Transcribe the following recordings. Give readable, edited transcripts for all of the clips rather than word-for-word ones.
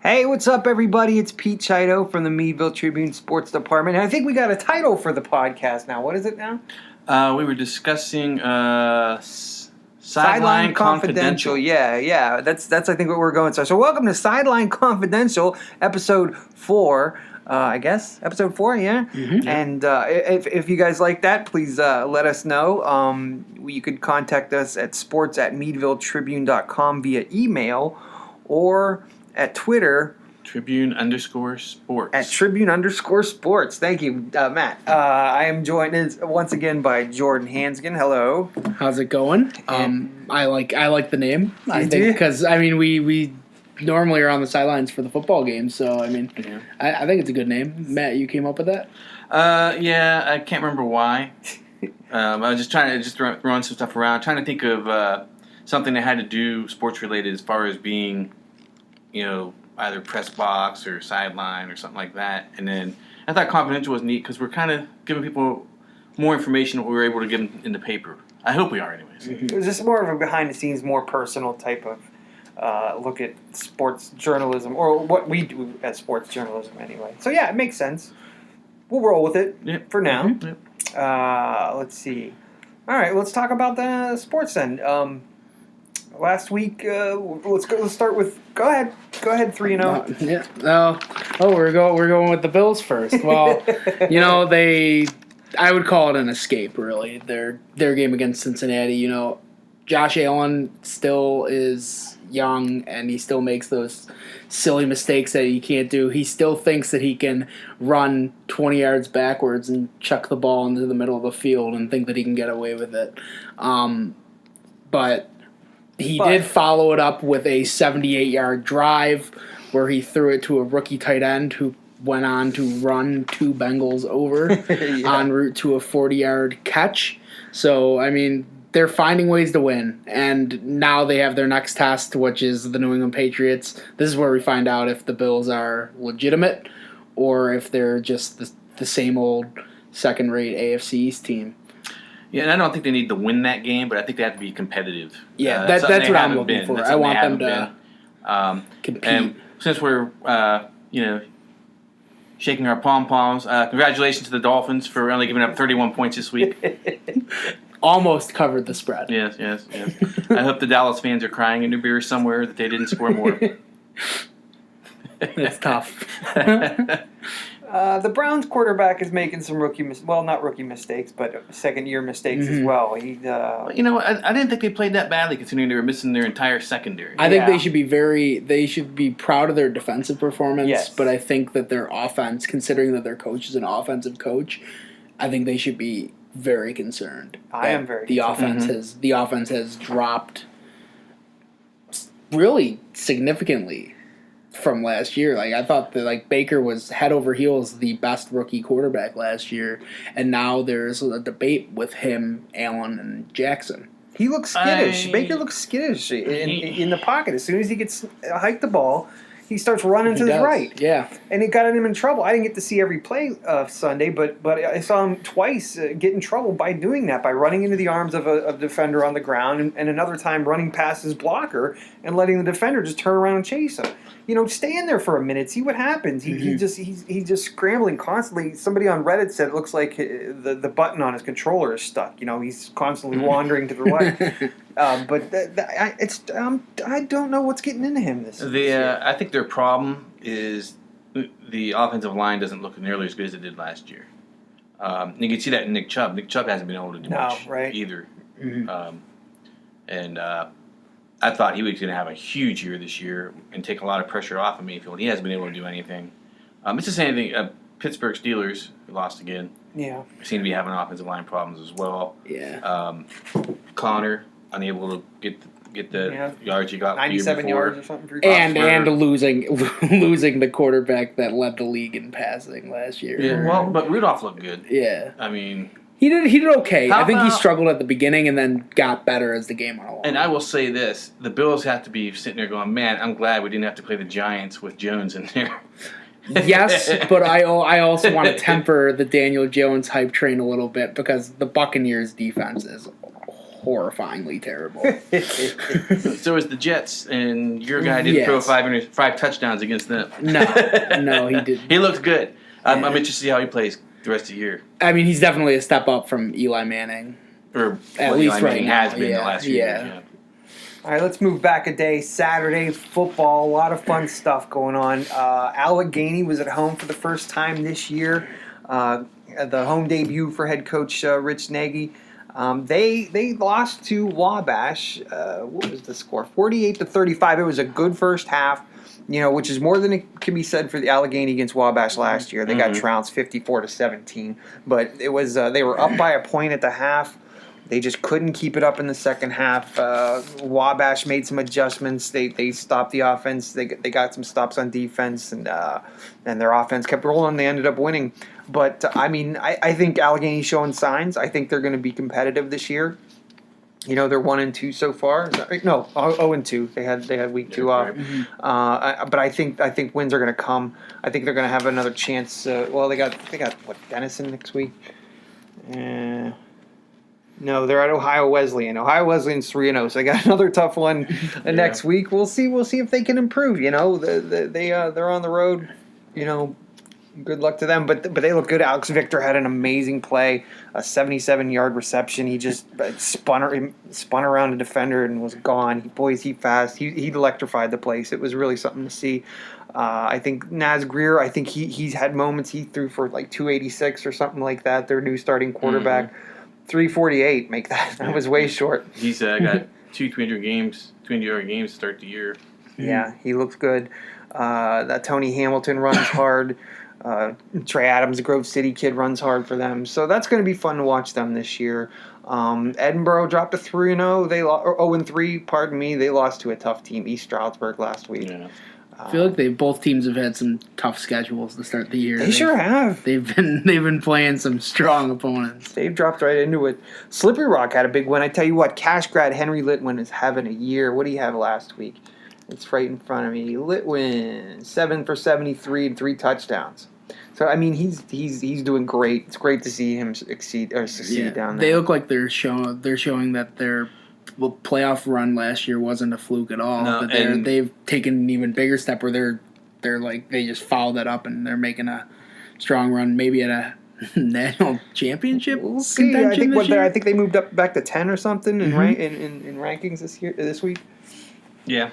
Hey, what's up, everybody? It's Pete Chido from the Meadville Tribune Sports Department. And I think we got a title for the podcast now. What is it now? We were discussing Sideline Confidential. Yeah. That's I think what we're going to. So welcome to Sideline Confidential, episode 4. I guess episode 4, yeah. Mm-hmm. And if you guys like that, please let us know. You could contact us at sports@meadvilletribune.com via email or at Twitter. Tribune_sports. At Tribune_sports. Thank you, Matt. I am joined once again by Jordan Hansgen. Hello. How's it going? I like the name. I You think do? because we normally are on the sidelines for the football games, so I mean, Yeah. I think it's a good name. Matt, you came up with that? Yeah, I can't remember why. I was just trying to throwing some stuff around, trying to think of something that had to do sports related as far as being, either press box or sideline or something like that. And then I thought confidential was neat because we're kind of giving people more information than we were able to give them in the paper. I hope we are, anyways. It was just more of a behind-the-scenes, more personal type of look at sports journalism, or what we do at sports journalism anyway. So yeah, it makes sense. We'll roll with it for now. Mm-hmm. Yep. Let's see. All right, let's talk about the sports then. Last week, let's start with. Go ahead, 3-0. Yeah. We're going with the Bills first. Well, I would call it an escape, really. Their game against Cincinnati. Josh Allen still is young, and he still makes those silly mistakes that he can't do. He still thinks that he can run 20 yards backwards and chuck the ball into the middle of the field and think that he can get away with it. But he did follow it up with a 78-yard drive where he threw it to a rookie tight end who went on to run 2 Bengals over en route to a 40-yard catch. So, I mean, they're finding ways to win, and now they have their next test, which is the New England Patriots. This is where we find out if the Bills are legitimate or if they're just the same old second-rate AFC East team. Yeah, and I don't think they need to win that game, but I think they have to be competitive. Yeah, that's what I'm looking for. I want them to compete. And since we're, shaking our pom-poms, congratulations to the Dolphins for only giving up 31 points this week. Almost covered the spread. Yes. I hope the Dallas fans are crying in their beer somewhere that they didn't score more. It's tough. The Browns quarterback is making some not rookie mistakes, but second-year mistakes as well. I didn't think they played that badly considering they were missing their entire secondary. I think they should be proud of their defensive performance, yes. But I think that their offense, considering that their coach is an offensive coach, I think they should be very concerned. I am very concerned. The offense has dropped really significantly from last year. Like, I thought that Baker was head over heels the best rookie quarterback last year, and now there's a debate with him, Allen, and Jackson. He looks skittish. Baker looks skittish in the pocket. As soon as he gets hiked the ball, he starts running to his right. Yeah. And it got him in trouble. I didn't get to see every play Sunday, but I saw him twice get in trouble by doing that, by running into the arms of a defender on the ground, and another time running past his blocker and letting the defender just turn around and chase him. Stay in there for a minute, see what happens. He's just scrambling constantly. Somebody on Reddit said it looks like the button on his controller is stuck. He's constantly wandering to the right. But I don't know what's getting into him this year. I think their problem is the offensive line doesn't look nearly as good as it did last year. You can see that in Nick Chubb. Nick Chubb hasn't been able to do much either. Mm-hmm. I thought he was going to have a huge year this year and take a lot of pressure off of Mayfield. He hasn't been able to do anything. It's the same thing. Pittsburgh Steelers lost again. Yeah. Seem to be having offensive line problems as well. Yeah. Connor unable to get the yards he got 97 yards or something. For and losing the quarterback that led the league in passing last year. Yeah. Well, but Rudolph looked good. Yeah. I mean, He did okay. I think he struggled at the beginning and then got better as the game went along. And I will say this. The Bills have to be sitting there going, man, I'm glad we didn't have to play the Giants with Jones in there. Yes, but I also want to temper the Daniel Jones hype train a little bit because the Buccaneers defense is horrifyingly terrible. So is the Jets, and your guy didn't throw five touchdowns against them. No, he didn't. He looked good. I'm interested to see how he plays the rest of the year. I mean, he's definitely a step up from Eli Manning. Or at what least Eli right Manning now. has been the last few years. Yeah. All right, let's move back a day. Saturday, football, a lot of fun stuff going on. Allegheny was at home for the first time this year. The home debut for head coach Rich Nagy. They lost to Wabash. What was the score? 48-35. It was a good first half, which is more than it can be said for the Allegheny against Wabash last year. They got trounced 54-17, but it was they were up by a point at the half. They just couldn't keep it up in the second half. Wabash made some adjustments. They stopped the offense. They got some stops on defense, and their offense kept rolling. They ended up winning. But, I think Allegheny's showing signs. I think they're going to be competitive this year. They're 1-2 so far. No, 0-2. They had week 2 off. But I think wins are going to come. I think they're going to have another chance. They got what, Denison next week? No, they're at Ohio Wesleyan. Ohio Wesleyan's 3-0, so they got another tough one next week. We'll see if they can improve. They're on the road. Good luck to them. But they look good. Alex Victor had an amazing play, a 77-yard reception. He just spun around a defender and was gone. He's fast. He electrified the place. It was really something to see. I think Naz Greer. I think he's had moments. He threw for like 286 or something like that. Their new starting quarterback. 348, make that. That was way short. He's got 200-yard games to start the year. Yeah, he looks good. That Tony Hamilton runs hard. Trey Adams, the Grove City kid, runs hard for them. So that's going to be fun to watch them this year. Edinburgh dropped to 3-0. They 0-3. Pardon me. They lost to a tough team, East Stroudsburg, last week. Yeah. I feel like both teams have had some tough schedules to start the year. They sure have. They've been playing some strong opponents. They've dropped right into it. Slippery Rock had a big win. I tell you what, Cash grad Henry Litwin is having a year. What did he have last week? It's right in front of me. Litwin, 7 for 73 and 3 touchdowns. So he's doing great. It's great to see him succeed down there. They look like they're showing that their playoff run last year wasn't a fluke at all. No, but they've taken an even bigger step where they're like they just followed that up and they're making a strong run, maybe at a national championship. We'll see. I think they moved up back to 10 or something in rankings this week. Yeah,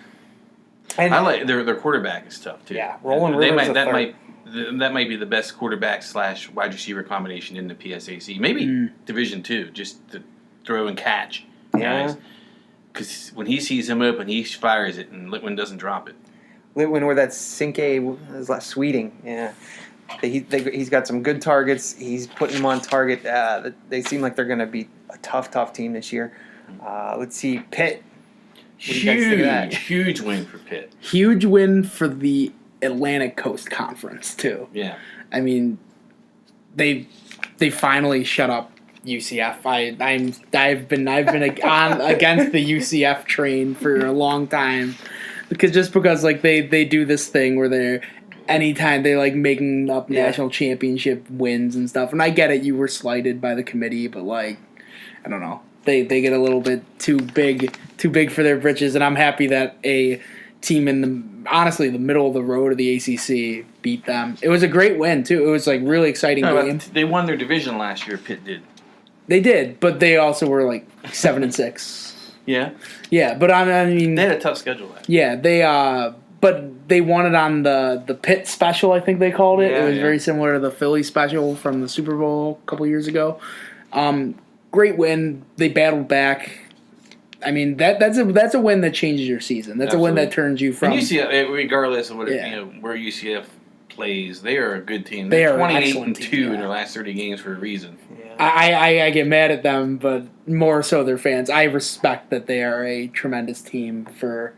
and I like their quarterback is tough too. Yeah, Roland Rivers that might be the best quarterback / wide receiver combination in the PSAC. Maybe Division II, just to throw and catch guys. Because when he sees him open, he fires it, and Litwin doesn't drop it. Litwin, where that Cinque is less Sweeting, yeah. He's got some good targets. He's putting them on target. They seem like they're going to be a tough team this year. Let's see, Pitt. Huge win for Pitt. Huge win for the Atlantic Coast Conference too. Yeah, they finally shut up UCF. I've been on against the UCF train for a long time because like they do this thing where they're anytime they like making up national championship wins and stuff. And I get it, you were slighted by the committee, but like I don't know, they get a little bit too big for their britches. And I'm happy that a team in the middle of the road of the ACC beat them. It was a great win too. It was like really exciting game. They won their division last year. Pitt did. They did, but they also were like 7-6. Yeah. Yeah, but I mean they had a tough schedule. Yeah, but they won it on the Pitt special, I think they called it. It was very similar to the Philly special from the Super Bowl a couple years ago. Great win. They battled back. I mean that's a win that changes your season. That's Absolutely. a win that turns you from. And UCF, regardless of what where UCF plays, they are a good team. They are 28-2 in their last 30 games for a reason. Yeah. I get mad at them, but more so their fans. I respect that they are a tremendous team for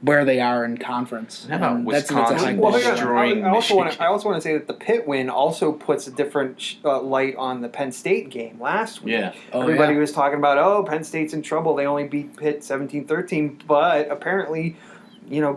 where they are in conference. How about Wisconsin destroying Michigan? I also want to say that the Pitt win also puts a different light on the Penn State game last week. Yeah. Everybody was talking about, Penn State's in trouble. They only beat Pitt 17-13, but apparently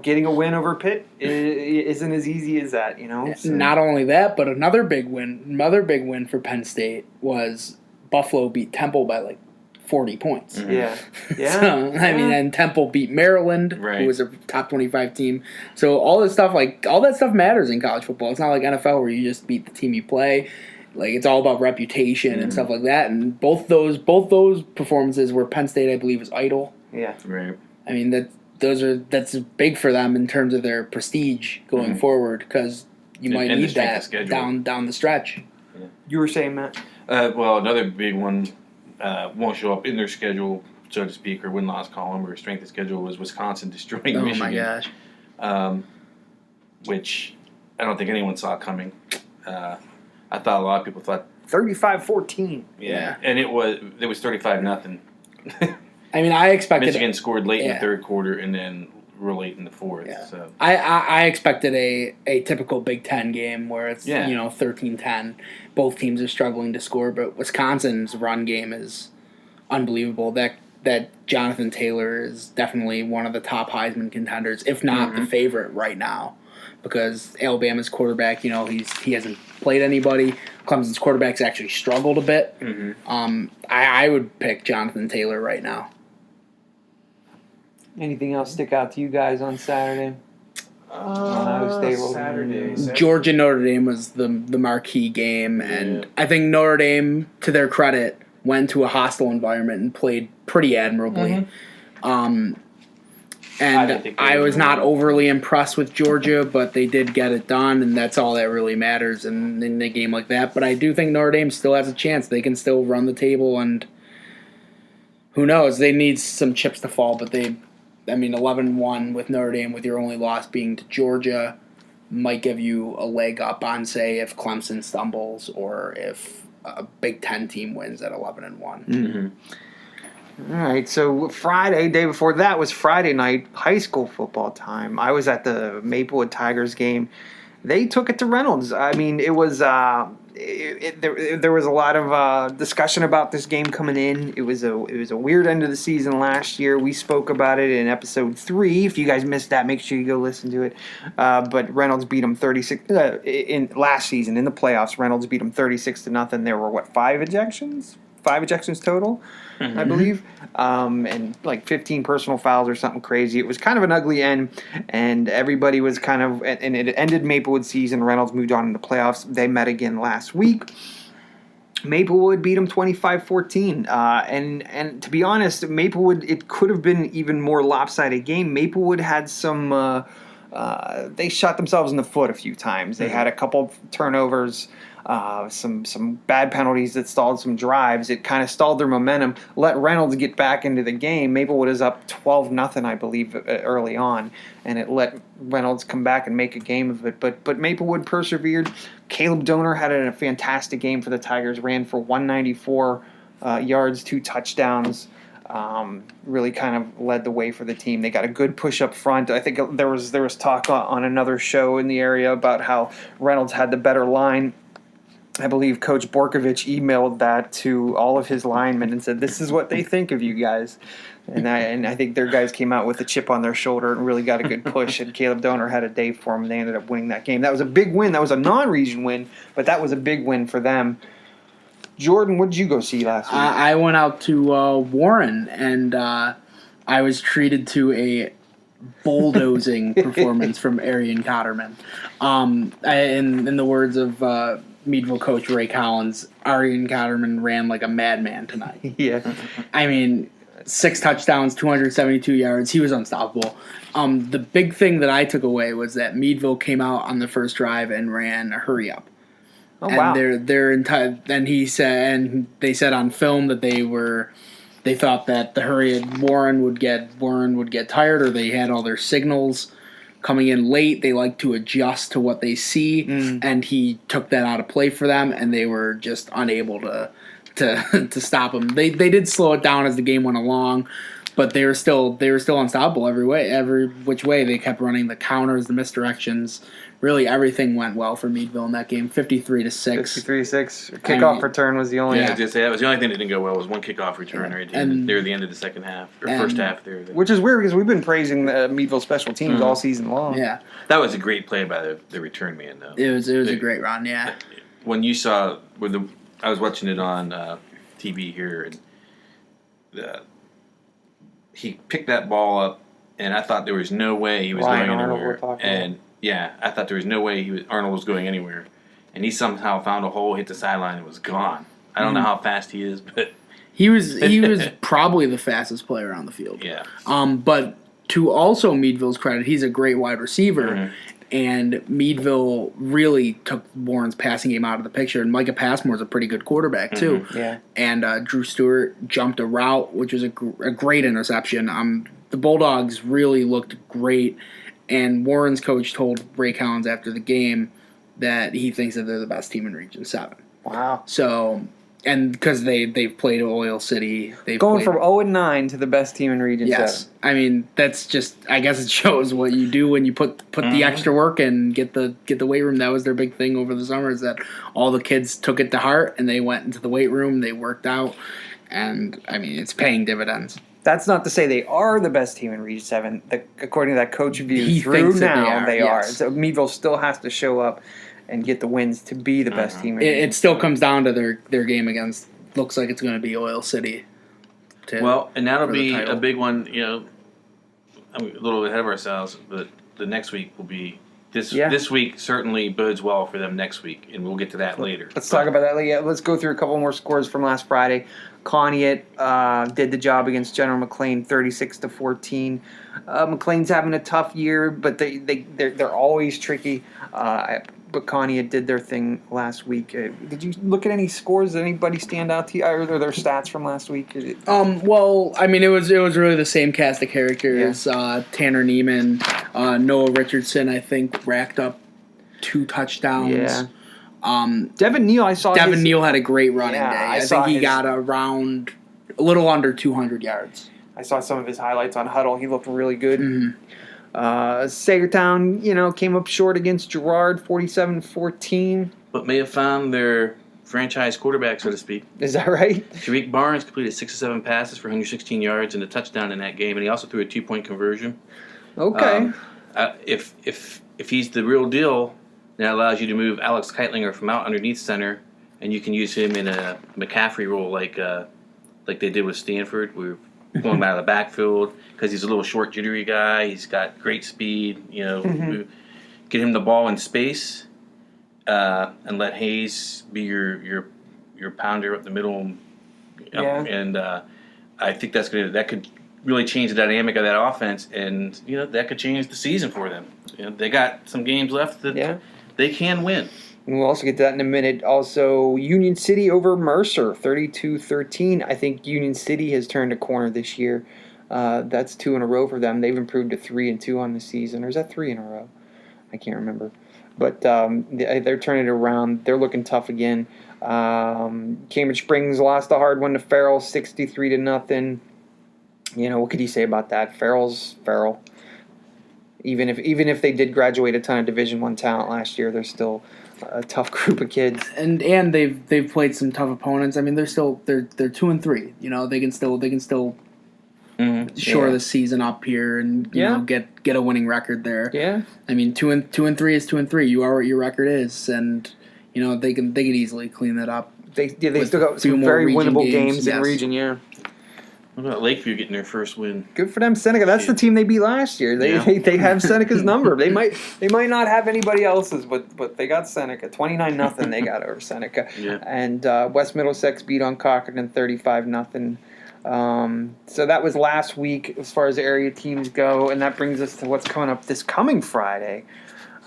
getting a win over Pitt isn't as easy as that, So. Not only that, but another big win for Penn State was Buffalo beat Temple by like 40 points. Yeah. So, I mean, and Temple beat Maryland, who was a top 25 team. So all this stuff, all that stuff matters in college football. It's not like NFL where you just beat the team you play. Like, it's all about reputation and stuff like that. And both those performances where Penn State, I believe, is idle. Yeah. Right. I mean, that's big for them in terms of their prestige going forward, because you might need that down the stretch. Yeah. You were saying, Matt? Well, another big one won't show up in their schedule, so to speak, or win-loss column or strength of schedule, was Wisconsin destroying Michigan. Oh, my gosh. Which I don't think anyone saw coming. I thought a lot of people thought 35-14. Yeah, and it was 35-0. I mean, I expected Michigan scored late in the third quarter and then real late in the fourth. Yeah. So I expected a typical Big Ten game where it's 13-10. Both teams are struggling to score, but Wisconsin's run game is unbelievable. That Jonathan Taylor is definitely one of the top Heisman contenders, if not the favorite right now, because Alabama's quarterback, he hasn't played anybody. Clemson's quarterback's actually struggled a bit. I would pick Jonathan Taylor right now. Anything else stick out to you guys on Saturday? Saturday. Georgia Notre Dame was the marquee game, and I think Notre Dame, to their credit, went to a hostile environment and played pretty admirably. And I was not overly impressed with Georgia, but they did get it done, and that's all that really matters in a game like that. But I do think Notre Dame still has a chance. They can still run the table, and who knows? They need some chips to fall, but 11-1 with Notre Dame, with your only loss being to Georgia, might give you a leg up on, say, if Clemson stumbles or if a Big Ten team wins at 11-1. All right, so Friday, day before that was Friday night, high school football time. I was at the Maplewood Tigers game. They took it to Reynolds. I mean, it was there was a lot of discussion about this game coming in. It was a weird end of the season last year. We spoke about it in episode 3. If you guys missed that, make sure you go listen to it. But Reynolds beat them 36 in last season in the playoffs. Reynolds beat them 36-0. There were 5 ejections? 5 ejections total, I believe, and 15 personal fouls or something crazy. It was kind of an ugly end, and everybody was and it ended Maplewood's season. Reynolds moved on in the playoffs. They met again last week. Maplewood beat them 25-14, and to be honest, Maplewood, it could have been even more lopsided game. Maplewood had some, they shot themselves in the foot a few times. They had a couple turnovers. Some bad penalties that stalled some drives. It kind of stalled their momentum, let Reynolds get back into the game. Maplewood is up 12-0, I believe, early on, and it let Reynolds come back and make a game of it. But Maplewood persevered. Caleb Donor had a fantastic game for the Tigers, ran for 194 yards, 2 touchdowns. Really kind of led the way for the team. They got a good push up front. I think there was talk on another show in the area about how Reynolds had the better line. I believe Coach Borkovich emailed that to all of his linemen and said, "This is what they think of you guys." And I think their guys came out with a chip on their shoulder and really got a good push. And Caleb Donor had a day for them. They ended up winning that game. That was a big win. That was a non-region win, but that was a big win for them. Jordan, what did you go see last week? I went out to Warren, and I was treated to a bulldozing performance from Arian Cotterman. In the words of Meadville coach Ray Collins, Arian Cotterman ran like a madman tonight. Yeah. I mean, 6 touchdowns, 272 yards. He was unstoppable. The big thing that I took away was that Meadville came out on the first drive and ran a hurry up. Oh, wow. And they said on film that they thought that Warren would get tired, or they had all their signals coming in late. They like to adjust to what they see, and he took that out of play for them, and they were just unable to stop him. They did slow it down as the game went along, but they were still unstoppable every which way. They kept running the counters, the misdirections. Really, everything went well for Meadville in that game. 53-6. 53-6. Kickoff return was the only. Yeah, just say that was the only thing that didn't go well. Was one kickoff return near the end of the second half or first half there. Which is weird because we've been praising the Meadville special teams all season long. Yeah, that was a great play by the return man though. It was a great run. Yeah. When you saw I was watching it on TV here, and he picked that ball up, and I thought there was no way he was Ryan going Arnold, we're anywhere. talking And yeah, I thought there was no way Arnold was going anywhere, and he somehow found a hole, hit the sideline, and was gone. I don't know how fast he is, but he was probably the fastest player on the field. yeah. But to also Meadville's credit, he's a great wide receiver. Mm-hmm. And Meadville really took Warren's passing game out of the picture. And Micah Passmore's a pretty good quarterback, too. Mm-hmm. Yeah. And Drew Stewart jumped a route, which was a great interception. The Bulldogs really looked great. And Warren's coach told Ray Collins after the game that he thinks that they're the best team in Region 7. Wow. So, and because they've played Oil City. Going from 0-9 to the best team in Region 7. I mean, that's just, I guess it shows what you do when you put the extra work and get the weight room. That was their big thing over the summer, is that all the kids took it to heart and they went into the weight room, they worked out, and I mean, it's paying dividends. That's not to say they are the best team in Region 7. According to that coach view, He through thinks that now they are. yes. So Meadville still has to show up and get the wins to be the best team in Region It still comes down to their game against, looks like it's going to be Oil City. Well, and that'll be title. a big one, I'm a little ahead of ourselves, but the next week will be this week certainly bodes well for them next week, and we'll get to that later. Let's talk about that. Yeah, let's go through a couple more scores from last Friday. Conneaut did the job against General McLean, 36-14. McLean's having a tough year, but they're always tricky. But Conneaut did their thing last week. Did you look at any scores? Did anybody stand out to you, or their stats from last week? Well, I mean, it was really the same cast of characters. Yeah. Tanner Neiman, Noah Richardson, I think, racked up 2 touchdowns. Yeah. Devin Neal, I saw. Devin Neal had a great running day. I think he got around a little under 200 yards. I saw some of his highlights on Huddle. He looked really good. Mm-hmm. Sagertown, came up short against Girard, 47-14. But may have found their franchise quarterback, so to speak. Is that right? Shavik Barnes completed 6 or 7 passes for 116 yards and a touchdown in that game, and he also threw a 2-point conversion. Okay. If he's the real deal, that allows you to move Alex Keitlinger from out underneath center, and you can use him in a McCaffrey role like they did with Stanford. We were pulling him out of the backfield because he's a little short, jittery guy. He's got great speed. Get him the ball in space, and let Hayes be your pounder up the middle. And I think that could really change the dynamic of that offense, and that could change the season for them. They got some games left that they can win. And we'll also get to that in a minute. Also, Union City over Mercer, 32-13. I think Union City has turned a corner this year. That's 2 in a row for them. They've improved to 3-2 on the season. Or is that 3 in a row? I can't remember. But they're turning it around. They're looking tough again. Cambridge Springs lost a hard one to Farrell, 63-0. What could you say about that? Farrell's Farrell. Even if they did graduate a ton of Division I talent last year, they're still a tough group of kids. And they've played some tough opponents. I mean, they're 2-3. They can still shore the season up here and get a winning record there. Yeah. I mean, 2-3 is 2-3. You are what your record is, and they can easily clean that up. They still got some very winnable games in region. Yeah. What about Lakeview getting their first win? Good for them, Seneca. That's the team they beat last year. They have Seneca's number. They might not have anybody else's, but they got Seneca. 29-0 they got over Seneca. Yeah. And West Middlesex beat on Cockerton 35-0. So that was last week as far as area teams go, and that brings us to what's coming up this coming Friday.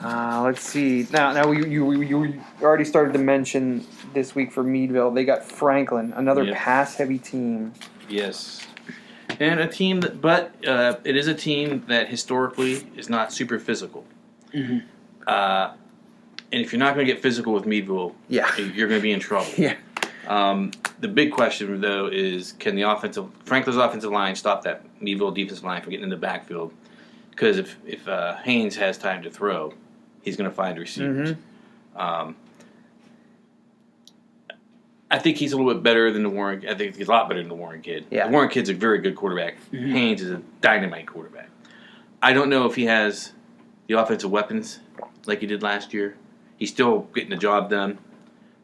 Let's see. Now you already started to mention this week for Meadville. They got Franklin, another pass-heavy team. Yes. And a team but it is a team that historically is not super physical. Mm-hmm. And if you're not going to get physical with Meadville, you're going to be in trouble. Yeah. The big question, though, is can Franklin's offensive line stop that Meadville defensive line from getting in the backfield? Because if Haynes has time to throw, he's going to find receivers. Mm-hmm. I think he's a little bit better than the Warren. I think he's a lot better than the Warren kid. Yeah. The Warren kid's a very good quarterback. Mm-hmm. Haynes is a dynamite quarterback. I don't know if he has the offensive weapons like he did last year. He's still getting the job done.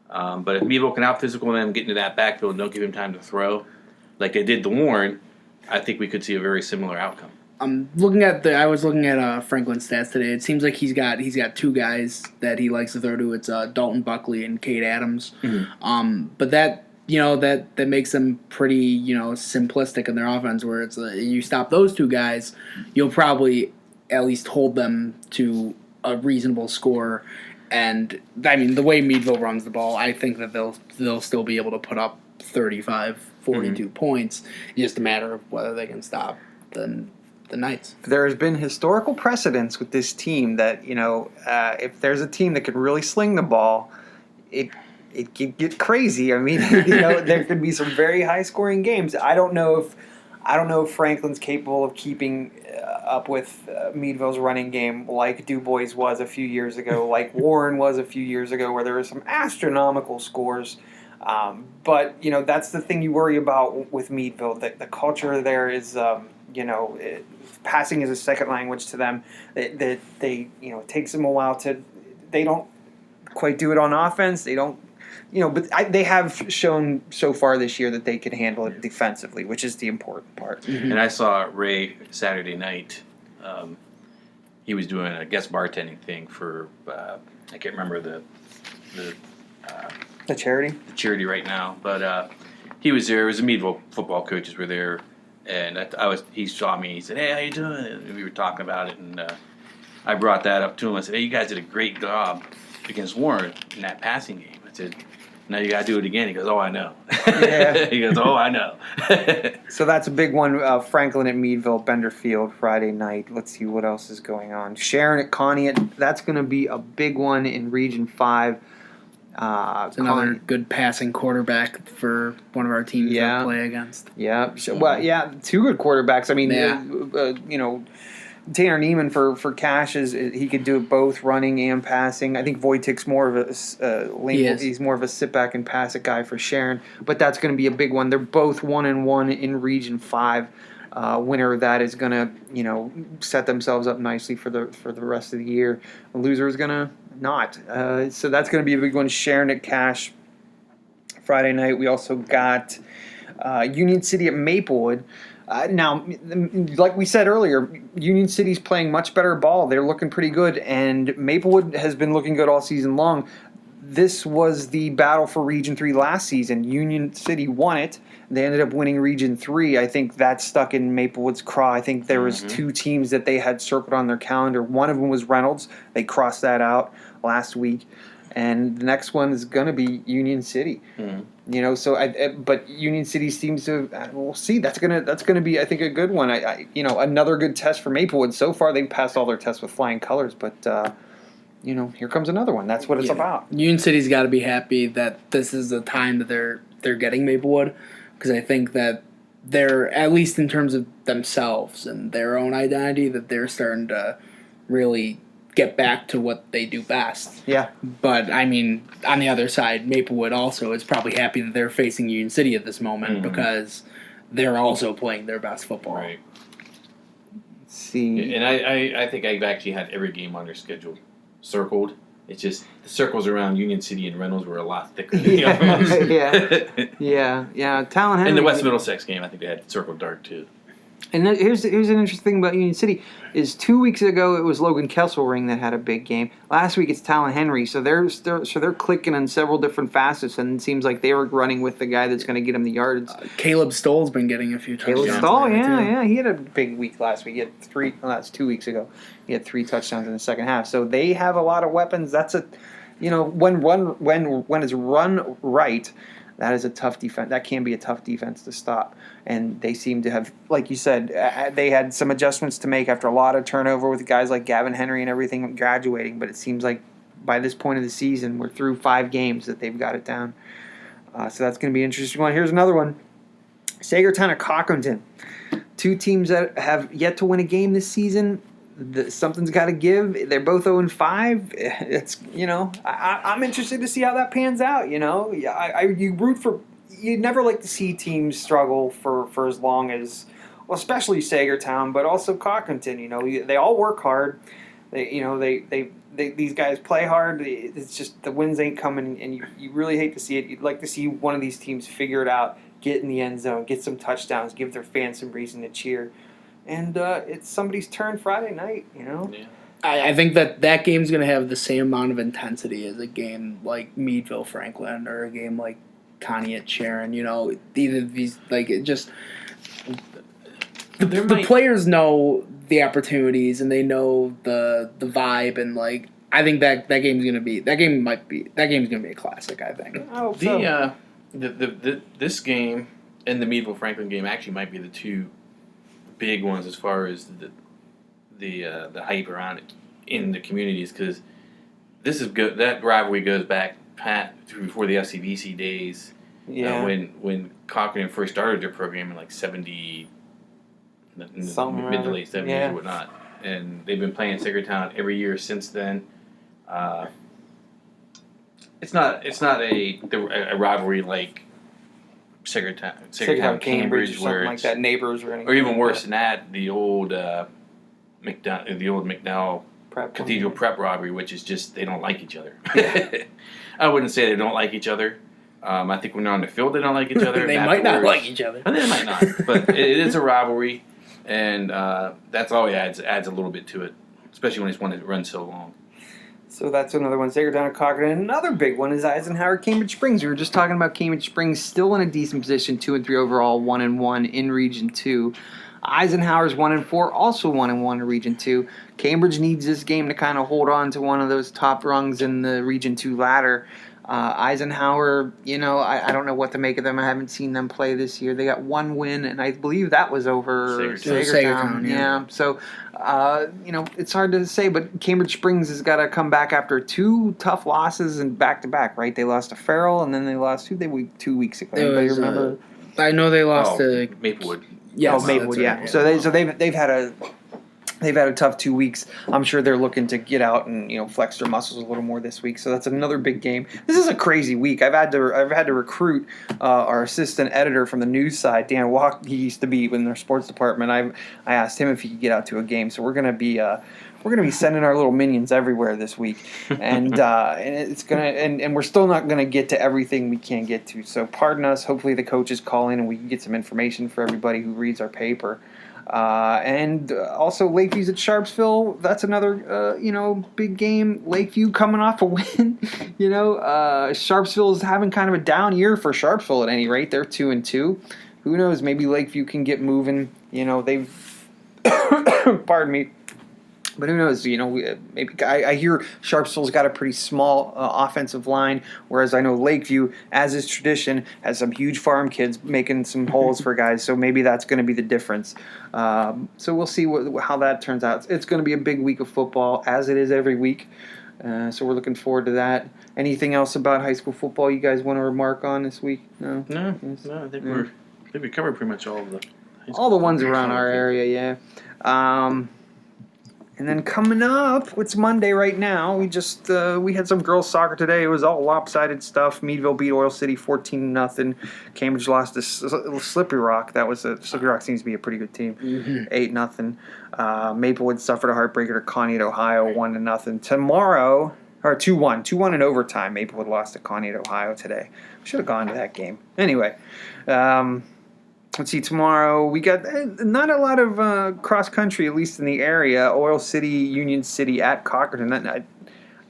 But if Meadville can out-physical them, get into that backfield, and don't give him time to throw, like they did the Warren, I think we could see a very similar outcome. I was looking at Franklin's stats today. It seems like he's got two guys that he likes to throw to. It's Dalton Buckley and Cade Adams. Mm-hmm. But that that makes them pretty simplistic in their offense. Where it's you stop those two guys, you'll probably at least hold them to a reasonable score. And I mean, the way Meadville runs the ball, I think that they'll still be able to put up 35, 42 points. It's just a matter of whether they can stop the Knights. There has been historical precedence with this team that, if there's a team that can really sling the ball, it can get crazy. I mean, there could be some very high-scoring games. I don't know if Franklin's capable of keeping up with Meadville's running game like DuBois was a few years ago, like Warren was a few years ago, where there were some astronomical scores. But that's the thing you worry about with Meadville. The culture there is, passing is a second language to them. That they it takes them a while they don't quite do it on offense. They don't, but they have shown so far this year that they can handle it defensively, which is the important part. Mm-hmm. And I saw Ray Saturday night. He was doing a guest bartending thing for I can't remember the charity. The charity right now, but he was there. It was the Meadville football coaches were there, and he saw me. He said, "Hey, how you doing?" And we were talking about it, and I brought that up to him. I said, "Hey, you guys did a great job against Warren in that passing game." I said, "Now you got to do it again." He goes, "Oh, I know." Yeah. He goes, "Oh, I know." So that's a big one. Franklin at Meadville, Bender Field, Friday night. Let's see what else is going on. Sharon at Conneaut. That's going to be a big one in Region 5. It's another good passing quarterback for one of our teams to play against. Yeah. Well, yeah, two good quarterbacks. I mean, Tanner Neiman for Cash he could do it both running and passing. I think Wojtik's more of he's more of a sit back and pass it guy for Sharon, but that's going to be a big one. They're both 1-1 in Region 5. Winner of that is going to set themselves up nicely for the rest of the year. The loser is going to not. So that's going to be a big one. Sharon at Cash Friday night. We also got Union City at Maplewood. Now, like we said earlier, Union City's playing much better ball. They're looking pretty good, and Maplewood has been looking good all season long. This was the battle for Region 3 last season. Union City won it. They ended up winning Region 3. I think that stuck in Maplewood's craw. I think there was two teams that they had circled on their calendar. One of them was Reynolds. They crossed that out last week. And the next one is going to be Union City. But Union City seems to. We'll see. That's gonna be, I think, a good one. Another good test for Maplewood. So far, they've passed all their tests with flying colors. But here comes another one. That's what it's about. Union City's got to be happy that this is the time that they're getting Maplewood, because I think that they're, at least in terms of themselves and their own identity, that they're starting to really get back to what they do best. Yeah. But, I mean, on the other side, Maplewood also is probably happy that they're facing Union City at this moment because they're also playing their best football. Right. Let's see. And I think I've actually had every game on their schedule circled. It's just the circles around Union City and Reynolds were a lot thicker than the other ones. Yeah. Talon Henry. And the West Middlesex game, I think they had circled dark too. And here's an interesting thing about Union City is 2 weeks ago it was Logan Kesselring that had a big game. Last week it's Talon Henry, so they're clicking on several different facets, and it seems like they were running with the guy that's going to get him the yards. Caleb Stoll's been getting a few touchdowns. Caleb Stoll, yeah, he had a big week last week. He had three. Well, that's 2 weeks ago. He had 3 touchdowns in the second half. So they have a lot of weapons. That's when it's run right. That is a tough defense. That can be a tough defense to stop. And they seem to have, like you said, they had some adjustments to make after a lot of turnover with guys like Gavin Henry and everything graduating. But it seems like by this point of the season, we're through 5 games that they've got it down. So that's going to be an interesting one. Here's another one. Sagertown at Cochranton. 2 teams that have yet to win a game this season. Something's got to give. They're both 0-5. It's I'm interested to see how that pans out. You root for. You'd never like to see teams struggle for as long as, well, especially Sagertown, but also Cochranton. They all work hard. These guys play hard. It's just the wins ain't coming, and you really hate to see it. You'd like to see one of these teams figure it out, get in the end zone, get some touchdowns, give their fans some reason to cheer. And it's somebody's turn Friday night, you know? Yeah. I think that game's going to have the same amount of intensity as a game like Meadville Franklin or a game like Connie at Sharon. You know, either of these, like, it just the players know the opportunities and they know the vibe, and like I think that game's going to be a classic. I think. Oh, so. This game and the Meadville Franklin game actually might be the two big ones as far as the hype around it in the communities, because this is good. That rivalry goes back to before the FCBC days. Yeah. When Cochran first started their program in like 70, mid to late 70s or whatnot, and they've been playing Sacredtown every year since then. It's not a rivalry like Sacredtown Cambridge, or something like that, neighbors or anything. Or even worse than that, the old McDowell Cathedral Prep robbery, which is just they don't like each other. Yeah. I wouldn't say they don't like each other. I think when they're on the field, they don't like each other. They might not like each other. They might not, but it is a rivalry, and that's always adds a little bit to it, especially when it's one that runs so long. So that's another one, Sacredtown and Cochran. And another big one is Eisenhower Cambridge Springs. We were just talking about Cambridge Springs, still in a decent position, 2-3 overall, 1-1 in Region 2. Eisenhower's 1-4, also 1-1 in Region 2. Cambridge needs this game to kind of hold on to one of those top rungs in the Region 2 ladder. Eisenhower, you know, I don't know what to make of them. I haven't seen them play this year. They got one win, and I believe that was over Sacredtown. Yeah. So, you know, it's hard to say, but Cambridge Springs has got to come back after two tough losses and back-to-back, right? They lost to Farrell, and then they lost 2 weeks ago. Anybody remember? I know they lost to Maplewood. Yes, Maplewood, yeah. Right. So they've had a tough 2 weeks. I'm sure they're looking to get out and, you know, flex their muscles a little more this week. So that's another big game. This is a crazy week. I've had to recruit our assistant editor from the news side, Dan Walk. He used to be in their sports department. I asked him if he could get out to a game. So we're gonna be sending our little minions everywhere this week, and it's and we're still not gonna get to everything we can get to. So pardon us. Hopefully the coaches call in and we can get some information for everybody who reads our paper. And also Lakeview's at Sharpsville. That's another, big game. Lakeview coming off a win. Sharpsville is having kind of a down year for Sharpsville at any rate. They're 2-2. Who knows? Maybe Lakeview can get moving. They've, pardon me. But who knows? Maybe I hear Sharpsville's got a pretty small offensive line, whereas I know Lakeview, as is tradition, has some huge farm kids making some holes for guys. So maybe that's going to be the difference. So we'll see how that turns out. It's going to be a big week of football, as it is every week. So we're looking forward to that. Anything else about high school football you guys want to remark on this week? No. I think we covered pretty much all the ones around our area. Yeah. And then coming up, it's Monday right now. We had some girls soccer today. It was all lopsided stuff. Meadville beat Oil City 14-0. Cambridge lost to Slippery Rock. Slippery Rock seems to be a pretty good team. 8-0. Maplewood suffered a heartbreaker to Connie at Ohio 1-0. Tomorrow, or 2-1 in overtime. Maplewood lost to Connie at Ohio today. We should have gone to that game. Anyway. Let's see, tomorrow we got not a lot of cross-country, at least in the area. Oil City, Union City at Cockerton.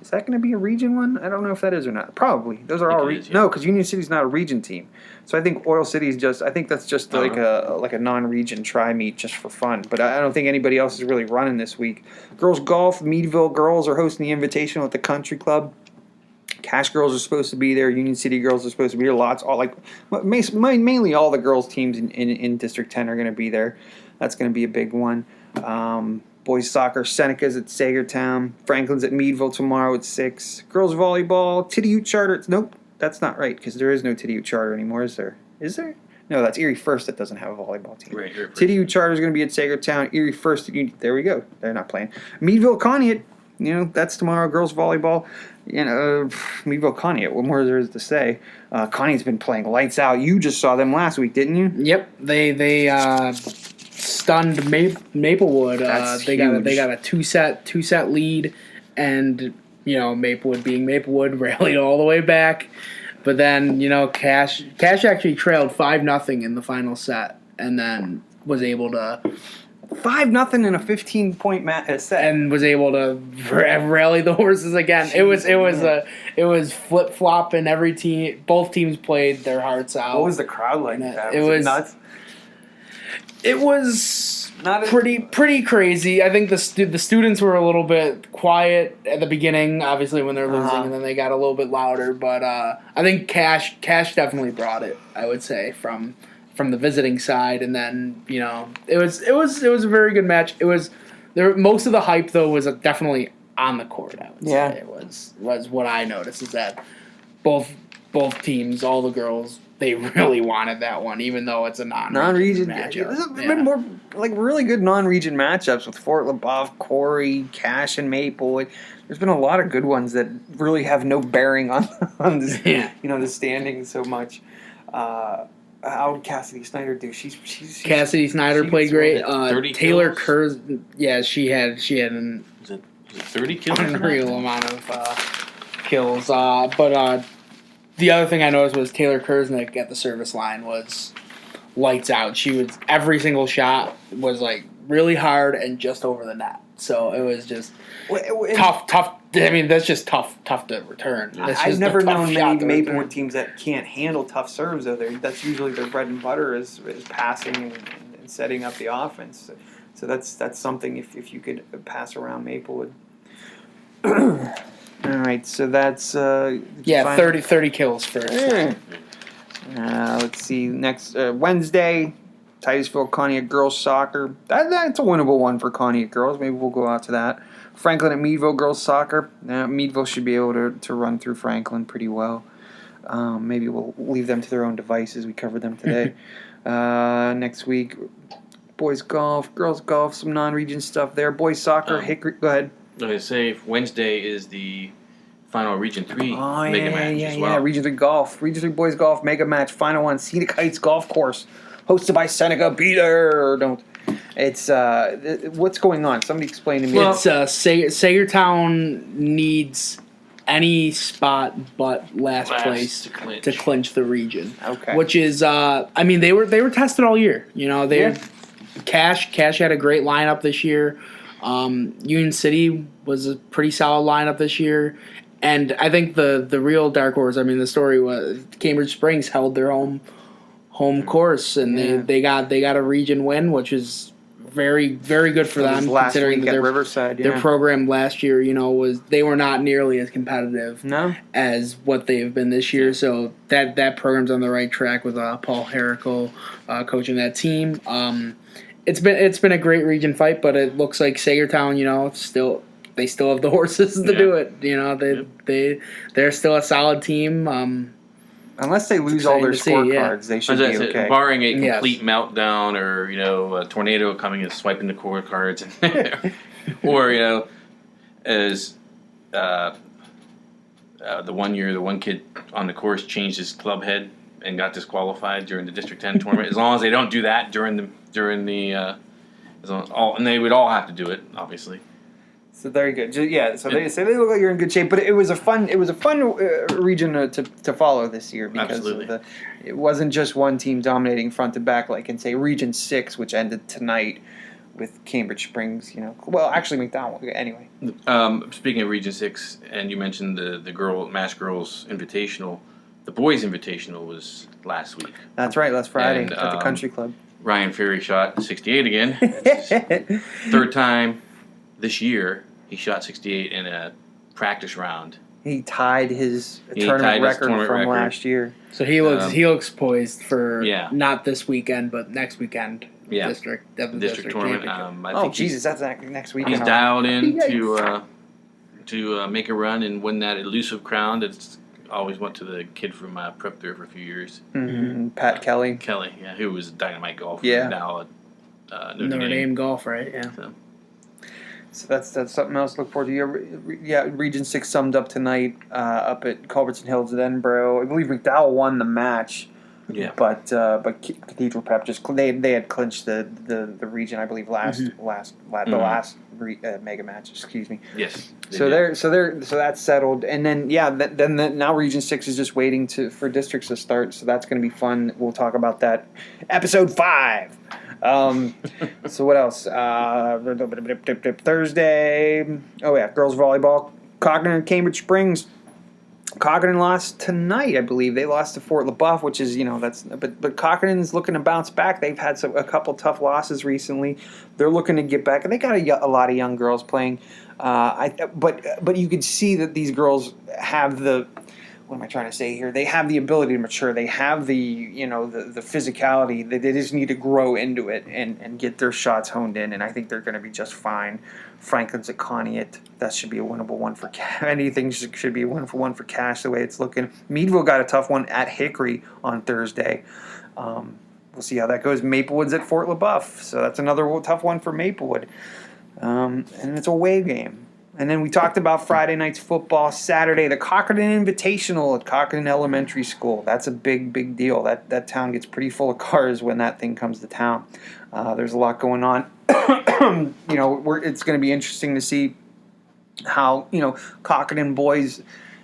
Is that going to be a region one? I don't know if that is or not. Probably. Those are all region. No, because Union City's not a region team. So I think Oil City is just. I think that's just like a non-region tri-meet just for fun. But I don't think anybody else is really running this week. Girls golf. Meadville girls are hosting the Invitational at the Country Club. Cash girls are supposed to be there. Union City girls are supposed to be there. Mainly all the girls teams in District 10 are going to be there. That's going to be a big one. Boys soccer, Seneca's at Sagertown. Franklin's at Meadville tomorrow at 6. Girls volleyball, Tiddie Charter. Nope, that's not right because there is no Tiddie Charter anymore, is there? Is there? No, that's Erie First that doesn't have a volleyball team. Right, Tiddie Charter is going to be at Sagertown. Erie First, there we go. They're not playing. Meadville Conneaut. That's tomorrow. Girls volleyball. Meadville Conneaut. What more there is to say? Connie's been playing lights out. You just saw them last week, didn't you? Yep. They stunned Maplewood. They got a two set lead, and Maplewood being Maplewood rallied all the way back. But then, Cash actually trailed 5-0 in the final set, and then was able to 5-0 in a 15-point set, and was able to rally the horses again. Jeez, it was flip flopping. Both teams played their hearts out. What was the crowd like? It was nuts. It was pretty crazy. I think the students were a little bit quiet at the beginning, obviously when they're losing, and then they got a little bit louder. But I think Cash definitely brought it. I would say from the visiting side, and then it was a very good match. It was most of the hype though was definitely on the court. I would say it was what I noticed is that both teams, all the girls, they really wanted that one, even though it's a non-region matchup. There's been more really good non-region matchups with Fort LaBeouf, Corey, Cash, and Maple. There's been a lot of good ones that really have no bearing on this, the standings so much. How did Cassidy Snyder do? Cassidy Snyder played great. 30 Taylor kills? Kurz, she had an Was it 30 kills? Unreal amount of kills. But the other thing I noticed was Taylor Kurznick at the service line was lights out. Every single shot was really hard and just over the net. So it was just tough. I mean, that's just tough to return. I've never known many Maplewood teams that can't handle tough serves. Though that's usually their bread and butter is passing and setting up the offense. So that's something if you could pass around Maplewood. All right, so that's 30 kills first. Let's see. Next Wednesday, Titusville Conneaut girls soccer. That's a winnable one for Conneaut girls. Maybe we'll go out to that. Franklin at Meadville girls soccer. Meadville should be able to run through Franklin pretty well. Maybe we'll leave them to their own devices. We covered them today. Next week, boys golf, girls golf, some non-region stuff there. Boys soccer, Hickory. Go ahead. I say Wednesday is the final Region 3 mega match as well. Yeah, Region 3 golf. Region 3 boys golf mega match. Final one, Scenic Heights Golf Course. Hosted by Seneca. Be there or don't. It's, what's going on? Somebody explain to me. Well, it's, Sagertown needs any spot but last place to clinch the region. Okay. Which is, they were tested all year. Cash had a great lineup this year. Union City was a pretty solid lineup this year, and I think the real dark horse. The story was Cambridge Springs held their home course, and they got a region win, which is very very good for them considering that their program last year, they were not nearly as competitive as what they've been this year. So that program's on the right track with Paul Herrickle coaching that team. It's been a great region fight, but it looks like Sagertown, they still have the horses to do it. They're still a solid team. Unless they lose all their scorecards, they should be okay. Barring a complete meltdown or a tornado coming and swiping the scorecards, or as the one kid on the course changed his club head and got disqualified during the District 10 tournament. As long as they don't do that during the and they would all have to do it, obviously. So very good. So they say they look like you're in good shape, but it was a fun region to follow this year because it wasn't just one team dominating front to back like in say Region 6, which ended tonight with Cambridge Springs. Well, actually McDowell. Anyway. Speaking of Region 6, and you mentioned the Mass Girls Invitational. The boys' invitational was last week. That's right, last Friday at the Country Club. Ryan Ferry shot 68 again. Third time this year he shot 68 in a practice round. He tied his tournament record from last year. So he looks poised for not this weekend but next weekend. District tournament. I think that's next weekend. He's dialed in to make a run and win that elusive crown. It's always went to the kid from prep there for a few years. Mm-hmm. Pat Kelly. Who was dynamite golfer now at Notre Dame golf, right? Yeah. So that's something else to look forward to. Region 6 summed up tonight up at Culbertson Hills at Edinburgh. I believe McDowell won the match. Yeah. But Cathedral Prep they had clinched the region, I believe, the last mega match. Excuse me. Yes. So that's settled, and then now Region 6 is just waiting for districts to start. So that's going to be fun. We'll talk about that. Episode 5. So what else? Thursday. Oh yeah, girls volleyball. Cochrane and Cambridge Springs. Cochrane lost tonight, I believe. They lost to Fort LaBeouf, which is but Cochrane's looking to bounce back. They've had a couple tough losses recently. They're looking to get back, and they got a lot of young girls playing. But you could see that these girls have the. What am I trying to say here? They have the ability to mature. They have the physicality. They just need to grow into it and get their shots honed in. And I think they're going to be just fine. Franklin's at Conneaut. That should be a winnable one for Cash. Anything should be a winnable one for Cash the way it's looking. Meadville got a tough one at Hickory on Thursday. We'll see how that goes. Maplewood's at Fort LaBeouf. So that's another tough one for Maplewood. And it's a away game. And then we talked about Friday night's football. Saturday, the Cochrane Invitational at Cochrane Elementary School. That's a big, big deal. That town gets pretty full of cars when that thing comes to town. There's a lot going on. It's going to be interesting to see how Cochrane boys.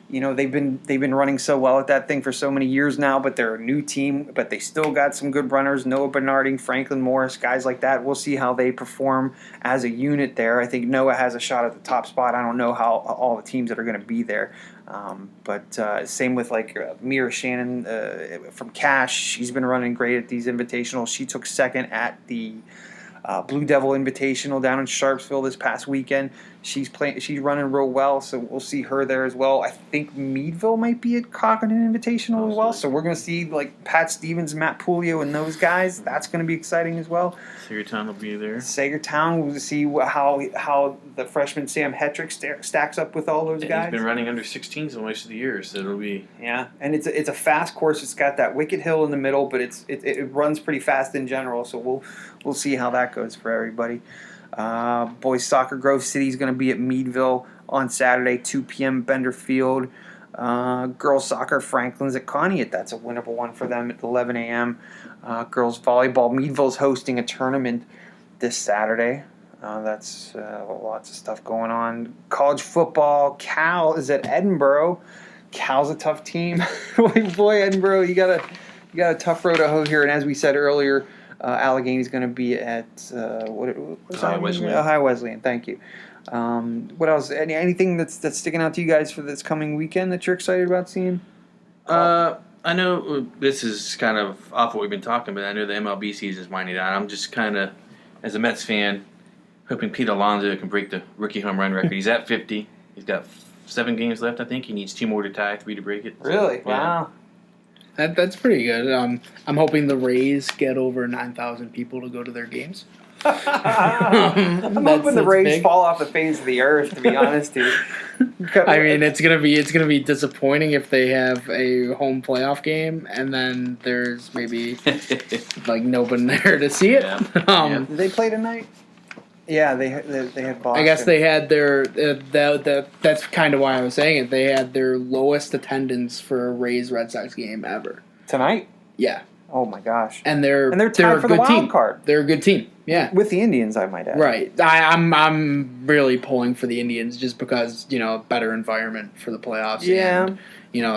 They've been running so well at that thing for so many years now, but they're a new team, but they still got some good runners, Noah Bernarding, Franklin Morris, guys like that. We'll see how they perform as a unit there. I think Noah has a shot at the top spot. I don't know how all the teams that are going to be there. But same with Mira Shannon from Cash. She's been running great at these invitationals. She took second at the Blue Devil Invitational down in Sharpsville this past weekend. She's running real well, so we'll see her there as well. I think Meadville might be at Cochrane Invitational as well, so we're going to see Pat Stevens, Matt Pulio, and those guys. That's going to be exciting as well. Sagertown will be there. Sagertown, we'll see how the freshman Sam Hetrick stacks up with all those guys. He's been running under 16s most of the year, so it'll be... Yeah, and it's a fast course. It's got that Wicked Hill in the middle, but it runs pretty fast in general, so we'll see how that goes for everybody. Boys soccer, Grove City is going to be at Meadville on Saturday, 2 p.m. Bender Field. Girls soccer, Franklin's at Conneaut. That's a winnable one for them at 11 a.m. Girls volleyball, Meadville's hosting a tournament this Saturday. That's lots of stuff going on. College football, Cal is at Edinburgh. Cal's a tough team. Boy, Edinburgh, you got a tough road to hoe here. And as we said earlier, Allegheny's going to be at High Wesleyan. High Wesleyan. Thank you. What else? Anything that's sticking out to you guys for this coming weekend that you're excited about seeing? I know this is kind of off what we've been talking about. I know the MLB season is winding down. I'm just kind of, as a Mets fan, hoping Pete Alonso can break the rookie home run record. He's at 50. He's got 7 games left, I think. He needs 2 more to tie, 3 to break it. Really? Yeah. Wow. That's pretty good. I'm hoping the Rays get over 9,000 people to go to their games. I'm hoping the Rays fall off the face of the earth. To be honest, dude. I mean, it's gonna be disappointing if they have a home playoff game and then there's maybe nobody there to see it. Yeah. Did they play tonight? Yeah, they had Boston. I guess they had their that's kind of why I was saying it. They had their lowest attendance for a Rays Red Sox game ever tonight. Yeah. Oh my gosh. And they're tied for the wild team. card. They're a good team. Yeah. With the Indians, I might add. Right. I'm really pulling for the Indians just because better environment for the playoffs. Yeah. And,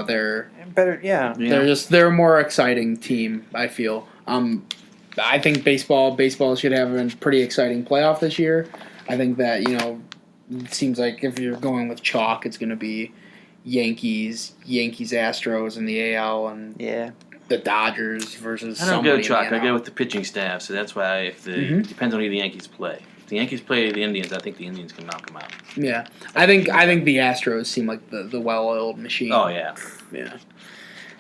they're better. Yeah. They're a more exciting team. I feel. I think baseball should have a pretty exciting playoff this year. I think that, it seems like if you're going with chalk, it's going to be Yankees, Astros in the AL, and the Dodgers versus I don't go chalk. I go go with the pitching staff, so that's why it depends on who the Yankees play. If the Yankees play the Indians, I think the Indians can knock them out. Yeah. I think the Astros seem like the well-oiled machine. Oh, yeah. Yeah.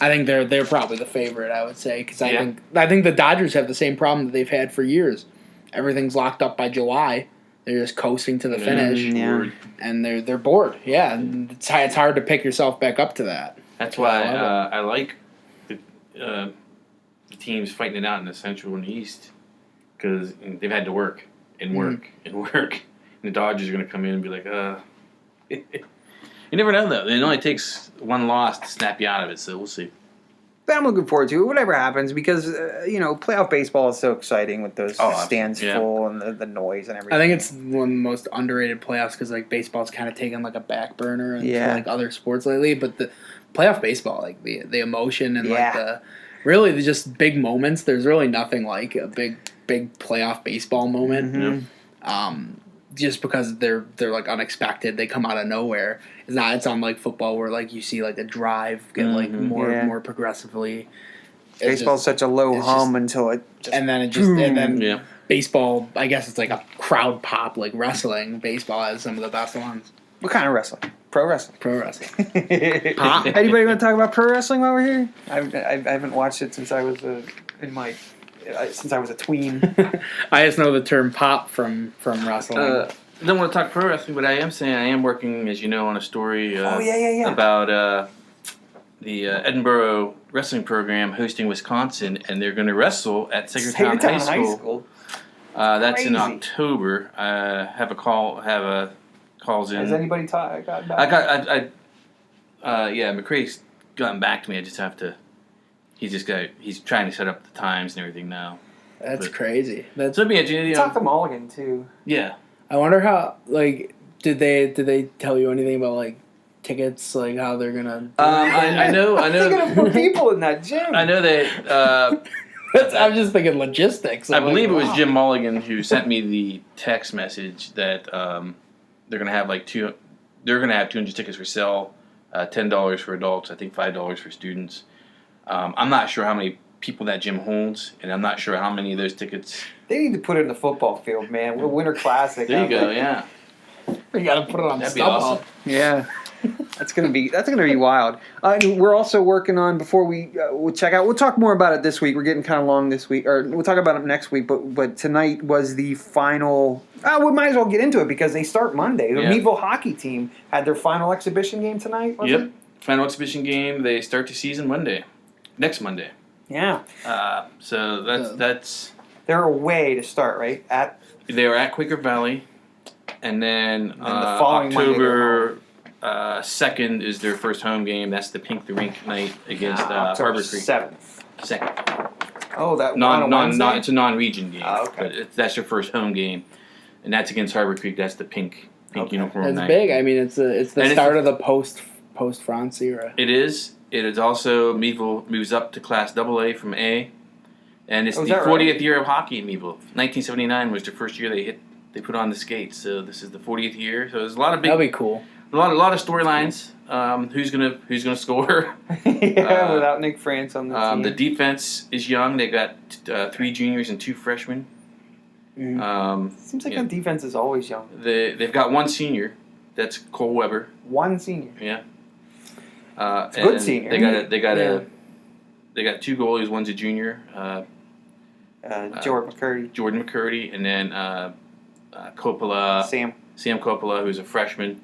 I think they're probably the favorite, I would say, because I think the Dodgers have the same problem that they've had for years. Everything's locked up by July. They're just coasting to the finish, and they're bored. Yeah, and it's hard to pick yourself back up to that. That's why I like the teams fighting it out in the Central and the East because they've had to work and work and work. And the Dodgers are going to come in and be like, You never know, though. It only takes one loss to snap you out of it, so we'll see. But I'm looking forward to it, whatever happens, because playoff baseball is so exciting with those stands full and the noise and everything. I think it's one of the most underrated playoffs because like baseball's kind of taken like a back burner and for like other sports lately. But the playoff baseball, like the emotion and like the just big moments. There's really nothing like a big playoff baseball moment. Mm-hmm. Just because they're like unexpected, they come out of nowhere. It's on like football where like you see like a drive get like more progressively. Baseball's such a low hum until it just and then baseball. I guess it's like a crowd pop like wrestling. Baseball has some of the best ones. What kind of wrestling? Pro wrestling. Pro wrestling. Anybody want to talk about pro wrestling while we're here? I haven't watched it since I was since I was a tween. I just know the term pop from wrestling. I don't want to talk pro wrestling, but I am saying I am working, as you know, on a story about the Edinburgh wrestling program hosting Wisconsin, and they're going to wrestle at Sagertown High School. That's in October. Have a calls in. Has anybody got back? McCrae's gotten back to me. I just have to. He's trying to set up the times and everything now. That's crazy. So it'd be interesting. Talk to Mulligan too. Yeah. I wonder how did they tell you anything about like tickets, like how they're gonna I know they're gonna put people in that gym. I know that I'm just thinking logistics. I believe it was Jim Mulligan who sent me the text message that they're gonna have they're gonna have 200 tickets for sale, $10 for adults, I think $5 for students. I'm not sure how many people that gym holds, and I'm not sure how many of those tickets. They need to put it in the football field, man. Winter Classic. There you go. Yeah. You got to put it on. That'd be awesome. Yeah. That's gonna be wild. We're also working on before we'll check out. We'll talk more about it this week. We're getting kind of long this week, or we'll talk about it next week. But tonight was the final. We might as well get into it because they start Monday. The Meadville hockey team had their final exhibition game tonight. Was it? Final exhibition game. They start the season next Monday. Yeah. So that's. They're away to start, right? They are at Quaker Valley, and then the following October 2nd is their first home game. That's the Pink the Rink night against Harbor Creek. 7th. 2nd. Oh, that it's a non-region game. Oh, okay. But that's their first home game, and that's against Harbor Creek. That's the pink uniform night. That's big. I mean, it's the start of the post France era. It is. It is also Meadville moves up to Class AA from A, and it's the 40th year of hockey in Meadville. 1979 was the first year they put on the skates. So this is the 40th year. So there's a lot of that'll be cool. A lot of storylines. Who's gonna score? Without Nick France on the team. The defense is young. They got 3 juniors and 2 freshmen. Seems like the defense is always young. They've got 1 senior. That's Cole Weber. 1 senior. Yeah. It's a good senior. They got 2 goalies. One's a junior. Jordan McCurdy, and then Coppola. Sam Coppola, who's a freshman.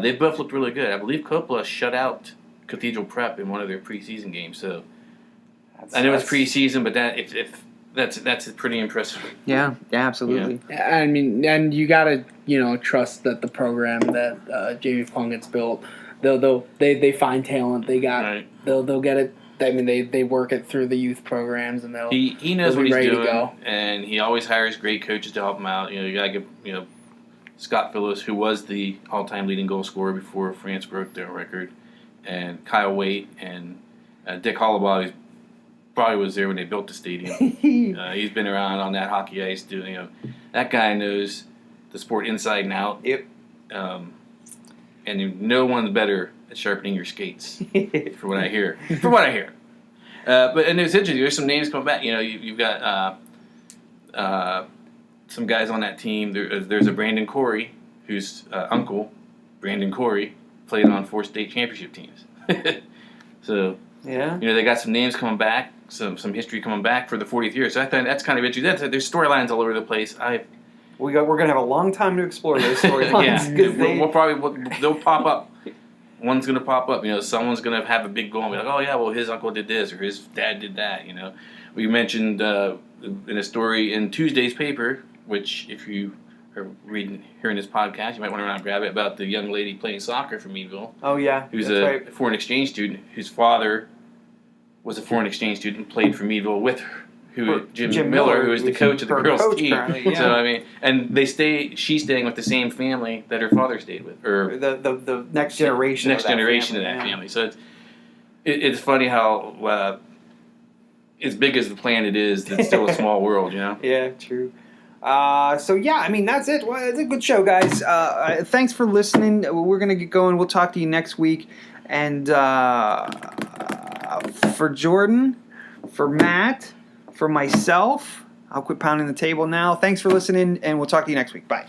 They both looked really good. I believe Coppola shut out Cathedral Prep in one of their preseason games. So I know it's preseason, but that's pretty impressive. Yeah, absolutely. Yeah. I mean, and you gotta trust that the program that Jamie Plunkett's built, they find talent. They'll get it. I mean, they work it through the youth programs, and he knows what he's doing, and he always hires great coaches to help him out. You gotta give Scott Phillips, who was the all-time leading goal scorer before France broke their record, and Kyle Waite and Dick Hollabaugh, who probably was there when they built the stadium. He's been around on that hockey ice doing. That guy knows the sport inside and out. Yep. And no one's better at sharpening your skates, for what I hear. But it's interesting. There's some names coming back. You've got some guys on that team. There's a Brandon Corey, whose uncle, Brandon Corey, played on 4 state championship teams. So they got some names coming back, some history coming back for the 40th year. So I think that's kind of interesting. There's storylines all over the place. We're gonna have a long time to explore those storylines. They'll pop up. One's gonna pop up. Someone's gonna have a big goal and be like, oh yeah, well his uncle did this or his dad did that. We mentioned in a story in Tuesday's paper, which if you are hearing this podcast, you might want to run out and grab it, about the young lady playing soccer for Meadville. Oh yeah, who's a foreign exchange student whose father was a foreign exchange student, played for Meadville with her, Jim Miller, Miller, who is the coach of the her girls' coach team. currently, yeah. So I mean, and she's staying with the same family that her father stayed with, or The next generation. next of that generation family, of that yeah. family. So it's funny how as big as the planet is, it's still a small world, you know. Yeah, true. So yeah, I mean that's it. Well, it's a good show, guys. Thanks for listening. We're gonna get going. We'll talk to you next week. And for Jordan, for Matt, for myself, I'll quit pounding the table now. Thanks for listening, and we'll talk to you next week. Bye.